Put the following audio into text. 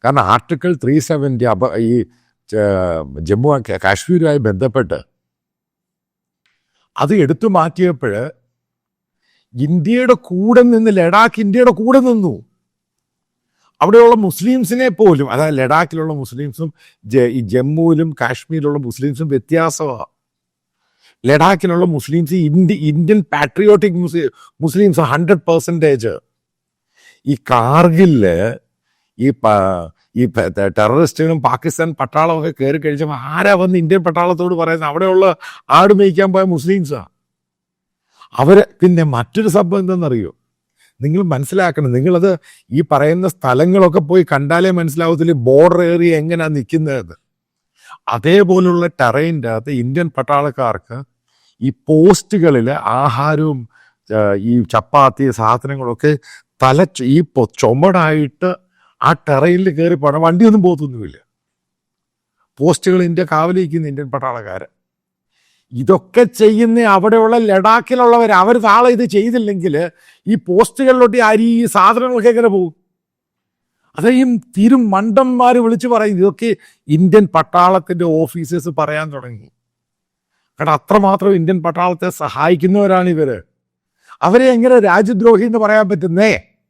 കാരണം ആർട്ടിക്കിൾ 370 ഈ ജമ്മു കാശ്മീരുമായി ബന്ധപ്പെട്ട് അത് എടുത്തു മാറ്റിയപ്പോൾ ഇന്ത്യയുടെ കൂടെ നിന്ന് ലഡാക്ക് ഇന്ത്യയുടെ കൂടെ നിന്നു. അവിടെയുള്ള മുസ്ലിംസിനെ പോലും, അതായത് ലഡാക്കിലുള്ള മുസ്ലിംസും ഈ ജമ്മുവിലും കാശ്മീരിലുള്ള മുസ്ലിംസും വ്യത്യാസമാണ്. ലഡാക്കിലുള്ള മുസ്ലിംസ് ഇന്ത്യൻ പാട്രിയോട്ടിക് മുസ്ലിംസ് 100%. ഈ കാർഗില് ഈ ടെററിസ്റ്റുകളും പാകിസ്ഥാൻ പട്ടാളമൊക്കെ കയറി കഴിച്ചപ്പോൾ ആരാ വന്ന് ഇന്ത്യൻ പട്ടാളത്തോട് പറയുന്നത്? അവിടെയുള്ള ആട് മേയ്ക്കാൻ പോയ മുസ്ലിംസാണ്. പിന്നെ മറ്റൊരു സംഭവം എന്തെന്നറിയോ? നിങ്ങൾ മനസ്സിലാക്കണം, നിങ്ങളത് ഈ പറയുന്ന സ്ഥലങ്ങളൊക്കെ പോയി കണ്ടാലേ മനസ്സിലാവത്തില്ല ബോർഡർ ഏരിയ എങ്ങനെയാണ് നിൽക്കുന്നത്. അതേപോലുള്ള ടെറൈൻ്റെ അകത്ത് ഇന്ത്യൻ പട്ടാളക്കാർക്ക് ഈ പോസ്റ്റുകളിൽ ആഹാരവും ഈ ചപ്പാത്തി സാധനങ്ങളൊക്കെ ഈ ചുമടായിട്ട് ആ ടെറൈനിൽ കയറി പോകണം. വണ്ടിയൊന്നും പോകത്തൊന്നുമില്ല. പോസ്റ്റുകൾ ഇന്ത്യ കാവലിരിക്കുന്ന ഇന്ത്യൻ പട്ടാളക്കാർ. ഇതൊക്കെ ചെയ്യുന്ന അവിടെയുള്ള ലഡാക്കിലുള്ളവർ. അവർ നാളെ ഇത് ചെയ്തില്ലെങ്കിൽ ഈ പോസ്റ്റുകളിലോട്ട് ഈ സാധനങ്ങളൊക്കെ എങ്ങനെ പോകും? അതെയും തീരും മണ്ടന്മാർ വിളിച്ച് പറയും. ഇതൊക്കെ ഇന്ത്യൻ പട്ടാളത്തിൻ്റെ ഓഫീസേഴ്സ് പറയാൻ തുടങ്ങി. കാരണം അത്രമാത്രം ഇന്ത്യൻ പട്ടാളത്തെ സഹായിക്കുന്നവരാണ് ഇവർ. അവരെ എങ്ങനെ രാജ്യദ്രോഹി എന്ന് പറയാൻ പറ്റുന്നേ?